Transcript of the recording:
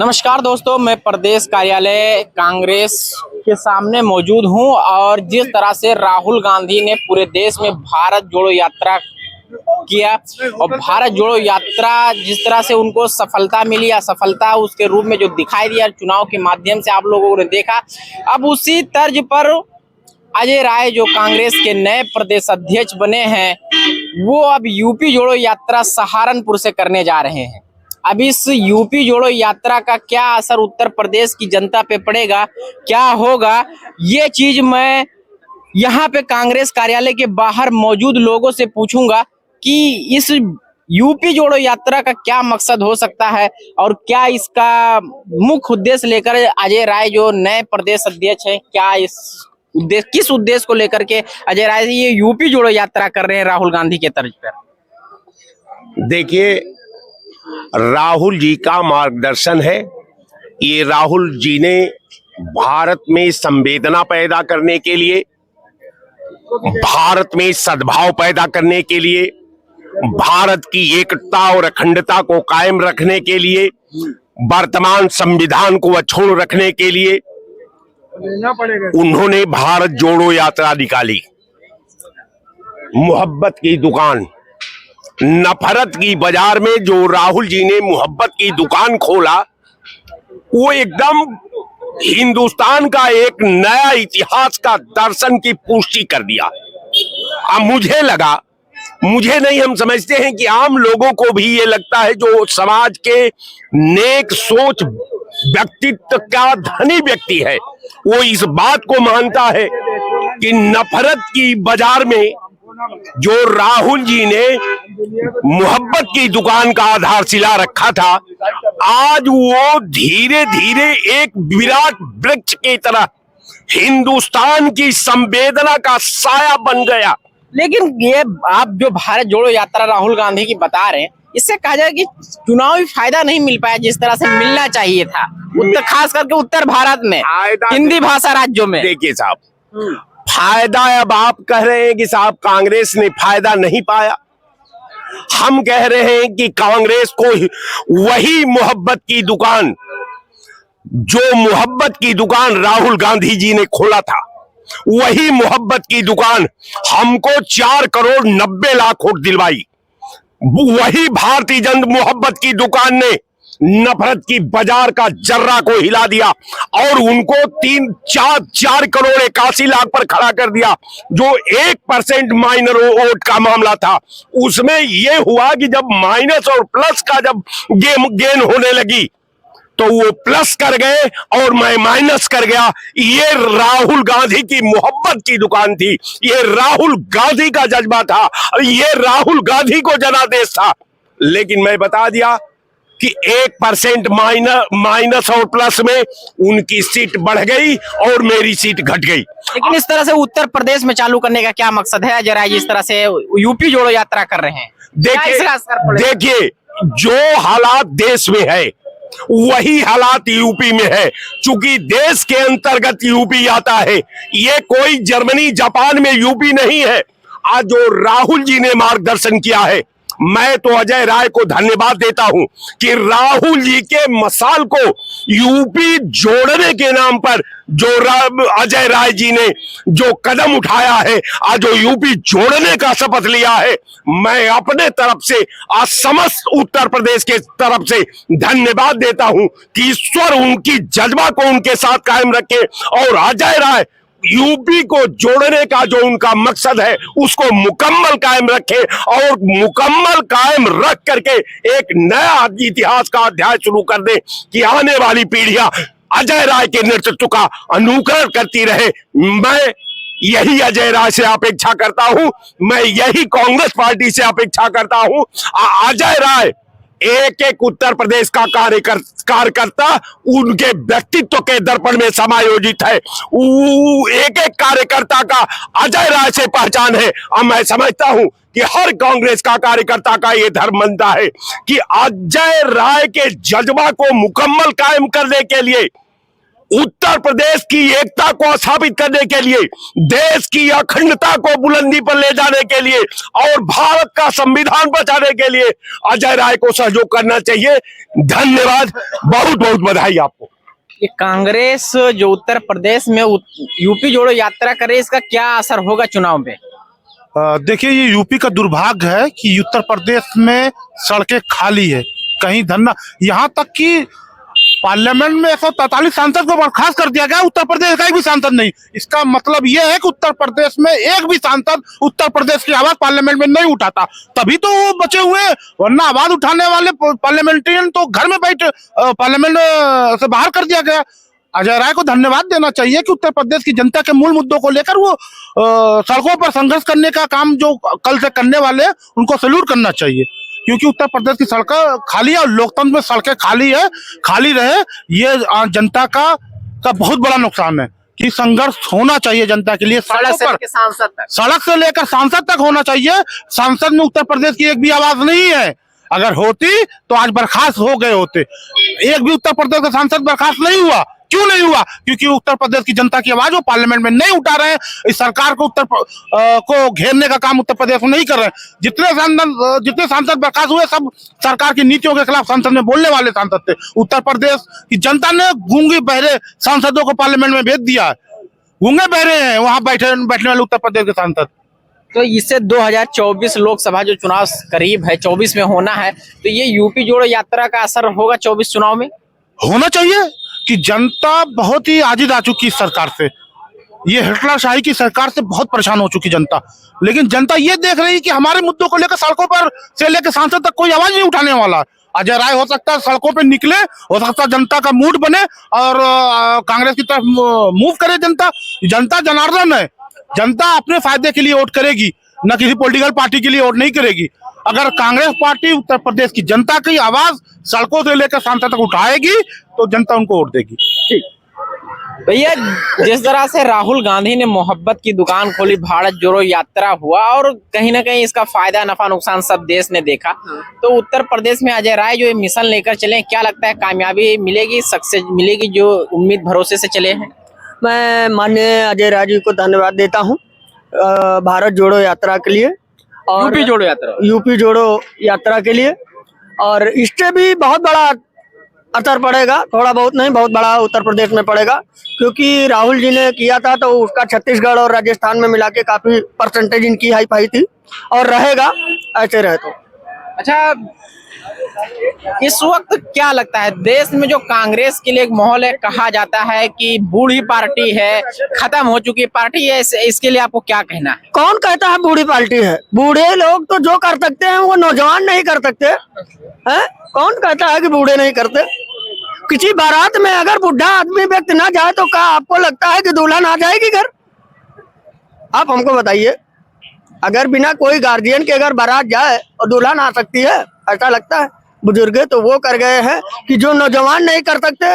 नमस्कार दोस्तों, मैं प्रदेश कार्यालय कांग्रेस के सामने मौजूद हूं और जिस तरह से राहुल गांधी ने पूरे देश में भारत जोड़ो यात्रा किया और भारत जोड़ो यात्रा जिस तरह से उनको सफलता मिली, असफलता उसके रूप में जो दिखाई दिया चुनाव के माध्यम से आप लोगों ने देखा। अब उसी तर्ज पर अजय राय जो कांग्रेस के नए प्रदेश अध्यक्ष बने हैं, वो अब यूपी जोड़ो यात्रा सहारनपुर से करने जा रहे हैं। अब इस यूपी जोड़ो यात्रा का क्या असर उत्तर प्रदेश की जनता पे पड़ेगा, क्या होगा, ये चीज मैं यहाँ पे कांग्रेस कार्यालय के बाहर मौजूद लोगों से पूछूंगा कि इस यूपी जोड़ो यात्रा का क्या मकसद हो सकता है और क्या इसका मुख्य उद्देश्य लेकर अजय राय जो नए प्रदेश अध्यक्ष हैं, क्या इस उद्देश्य किस उद्देश्य को लेकर के अजय राय ये यूपी जोड़ो यात्रा कर रहे हैं राहुल गांधी के तर्ज पर। देखिए, राहुल जी का मार्गदर्शन है। ये राहुल जी ने भारत में संवेदना पैदा करने के लिए, भारत में सद्भाव पैदा करने के लिए, भारत की एकता और अखंडता को कायम रखने के लिए, वर्तमान संविधान को अक्षुण्ण रखने के लिए उन्होंने भारत जोड़ो यात्रा निकाली। मोहब्बत की दुकान, नफरत की बाजार में जो राहुल जी ने मोहब्बत की दुकान खोला, वो एकदम हिंदुस्तान का एक नया इतिहास का दर्शन की पुष्टि कर दिया। अब मुझे लगा, मुझे नहीं, हम समझते हैं कि आम लोगों को भी ये लगता है, जो समाज के नेक सोच व्यक्तित्व का धनी व्यक्ति है, वो इस बात को मानता है कि नफरत की बाजार में जो राहुल जी ने मोहब्बत की दुकान का आधारशिला रखा था, आज वो धीरे धीरे एक विराट वृक्ष की तरह हिंदुस्तान की संवेदना का साया बन गया। लेकिन ये आप जो भारत जोड़ो यात्रा राहुल गांधी की बता रहे हैं, इससे कहा जाए कि चुनावी फायदा नहीं मिल पाया जिस तरह से मिलना चाहिए था, खास करके उत्तर भारत में हिंदी भाषा राज्यों में। देखिए साहब, फायदा अब आप कह रहे हैं कि साहब कांग्रेस ने फायदा नहीं पाया। हम कह रहे हैं कि कांग्रेस को वही मोहब्बत की दुकान, जो मोहब्बत की दुकान राहुल गांधी जी ने खोला था, वही मोहब्बत की दुकान हमको 4 करोड़ 90 लाख वोट दिलवाई। वही भारतीय जनता मोहब्बत की दुकान ने नफरत की बाजार का जर्रा को हिला दिया और उनको 4 करोड़ 81 लाख पर खड़ा कर दिया। जो 1% माइनर वोट का मामला था, उसमें यह हुआ कि जब माइनस और प्लस का जब गेन होने लगी तो वो प्लस कर गए और मैं माइनस कर गया। ये राहुल गांधी की मोहब्बत की दुकान थी, ये राहुल गांधी का जज्बा था, ये राहुल गांधी को जनादेश था। लेकिन मैं बता दिया कि 1% माइनस और प्लस में उनकी सीट बढ़ गई और मेरी सीट घट गई। लेकिन इस तरह से उत्तर प्रदेश में चालू करने का क्या मकसद है अजय राय जिस तरह से यूपी जोड़ो यात्रा कर रहे हैं? देखिए, जो हालात देश में है वही हालात यूपी में है। चूंकि देश के अंतर्गत यूपी आता है, ये कोई जर्मनी जापान में यूपी नहीं है। आज जो राहुल जी ने मार्गदर्शन किया है, मैं तो अजय राय को धन्यवाद देता हूं कि राहुल जी के मसाल को यूपी जोड़ने के नाम पर जो अजय राय जी ने जो कदम उठाया है, आज जो यूपी जोड़ने का शपथ लिया है, मैं अपने तरफ से आज समस्त उत्तर प्रदेश के तरफ से धन्यवाद देता हूं कि ईश्वर उनकी जज्बा को उनके साथ कायम रखे और अजय राय यूपी को जोड़ने का जो उनका मकसद है उसको मुकम्मल कायम रखे और मुकम्मल कायम रख करके एक नया इतिहास का अध्याय शुरू कर दे कि आने वाली पीढ़ियां अजय राय के नेतृत्व का अनुकरण करती रहे। मैं यही अजय राय से अपेक्षा करता हूं, मैं यही कांग्रेस पार्टी से अपेक्षा करता हूं। अजय राय एक एक उत्तर प्रदेश का कार्यकर्ता उनके व्यक्तित्व के दर्पण में समायोजित है। एक एक कार्यकर्ता का अजय राय से पहचान है। अब मैं समझता हूं कि हर कांग्रेस का कार्यकर्ता का यह धर्म बनता है कि अजय राय के जज्बा को मुकम्मल कायम करने के लिए उत्तर प्रदेश की एकता को स्थापित करने के लिए, देश की अखंडता को बुलंदी पर ले जाने के लिए और भारत का संविधान बचाने के लिए अजय राय को सहयोग करना चाहिए। धन्यवाद, बहुत बहुत बधाई आपको। ये कांग्रेस जो उत्तर प्रदेश में यूपी जोड़ो यात्रा करे, इसका क्या असर होगा चुनाव में? देखिए, ये यूपी का दुर्भाग्य है कि उत्तर प्रदेश में सड़कें खाली है, कहीं धरना, यहाँ तक कि पार्लियामेंट में 143 सांसद को बर्खास्त कर दिया गया, उत्तर प्रदेश का एक भी सांसद नहीं। इसका मतलब यह है कि उत्तर प्रदेश में एक भी सांसद उत्तर प्रदेश की आवाज पार्लियामेंट में नहीं उठाता, तभी तो वो बचे हुए, वरना आवाज उठाने वाले पार्लियामेंटेरियन तो घर में बैठ पार्लियामेंट से बाहर कर दिया गया। अजय राय को धन्यवाद देना चाहिए कि उत्तर प्रदेश की जनता के मूल मुद्दों को लेकर वो सड़कों पर संघर्ष करने का काम जो कल से करने वाले हैं, उनको सैल्यूट करना चाहिए, क्योंकि उत्तर प्रदेश की सड़कें खाली है और लोकतंत्र में सड़कें खाली है, खाली रहे, ये जनता का बहुत बड़ा नुकसान है कि संघर्ष होना चाहिए जनता के लिए। सड़क से लेकर सांसद तक, सड़क से लेकर सांसद तक होना चाहिए। सांसद में उत्तर प्रदेश की एक भी आवाज नहीं है, अगर होती तो आज बर्खास्त हो गए होते। एक भी उत्तर प्रदेश का सांसद बर्खास्त नहीं हुआ। क्यों नहीं हुआ? क्योंकि उत्तर प्रदेश की जनता की आवाज वो पार्लियामेंट में नहीं उठा रहे हैं। इस सरकार को को घेरने का काम उत्तर प्रदेश में नहीं कर रहे हैं। जितने सांसद बर्खास्त हुए सब सरकार की नीतियों के खिलाफ संसद में बोलने वाले सांसद थे। उत्तर प्रदेश की जनता ने गूंगे बहरे सांसदों को पार्लियामेंट में भेज दिया है। गूंगे बहरे हैं वहां बैठने वाले उत्तर प्रदेश के सांसद। तो इससे 2024 लोकसभा जो चुनाव करीब है, 24 में होना है, तो ये यूपी जोड़ो यात्रा का असर होगा 24 चुनाव में? होना चाहिए कि जनता बहुत ही आजिज आ चुकी इस सरकार से, ये हिटलरशाही की सरकार से बहुत परेशान हो चुकी जनता। लेकिन जनता ये देख रही है कि हमारे मुद्दों को लेकर सड़कों पर से लेकर सांसद तक कोई आवाज नहीं उठाने वाला। अजय राय हो सकता है सड़कों पे निकले, हो सकता है जनता का मूड बने और कांग्रेस की तरफ मूव करे जनता। जनता जनार्दन है, जनता अपने फायदे के लिए वोट करेगी, न किसी पॉलिटिकल पार्टी के लिए वोट नहीं करेगी। अगर कांग्रेस पार्टी उत्तर प्रदेश की जनता की आवाज सड़कों से लेकर सांसद तक उठाएगी तो जनता उनको वोट देगी। ठीक भैया, जिस तरह से राहुल गांधी ने मोहब्बत की दुकान खोली, भारत जोड़ो यात्रा हुआ और कहीं ना कहीं इसका फायदा नफा नुकसान सब देश ने देखा, तो उत्तर प्रदेश में अजय राय जो ये मिशन लेकर चले, क्या लगता है कामयाबी मिलेगी, सक्सेस मिलेगी जो उम्मीद भरोसे से चले हैं? मैं माननीय अजय राय जी को धन्यवाद देता हूं भारत जोड़ो यात्रा के लिए और यूपी जोड़ो यात्रा के लिए, और इससे भी बहुत बड़ा असर पड़ेगा, थोड़ा बहुत नहीं बहुत बड़ा उत्तर प्रदेश में पड़ेगा, क्योंकि राहुल जी ने किया था तो उसका छत्तीसगढ़ और राजस्थान में मिला के काफी परसेंटेज इनकी हाई फाई थी और रहेगा, ऐसे रहे तो। अच्छा, इस वक्त क्या लगता है देश में जो कांग्रेस के लिए एक माहौल है, कहा जाता है कि बूढ़ी पार्टी है, खत्म हो चुकी पार्टी है, इसके लिए आपको क्या कहना है? कौन कहता है बूढ़ी पार्टी है? बूढ़े लोग तो जो कर सकते हैं वो नौजवान नहीं कर सकते हैं। कौन कहता है कि बूढ़े नहीं करते? किसी बारात में अगर बुढ़ा आदमी व्यक्ति ना जाए तो क्या आपको लगता है कि दुल्हन आ जाएगी घर? आप हमको बताइए, अगर बिना कोई गार्जियन के अगर बारात जाए और दुल्हन आ सकती है, ऐसा लगता है? बुजुर्ग तो वो कर गए हैं कि जो नौजवान नहीं कर सकते,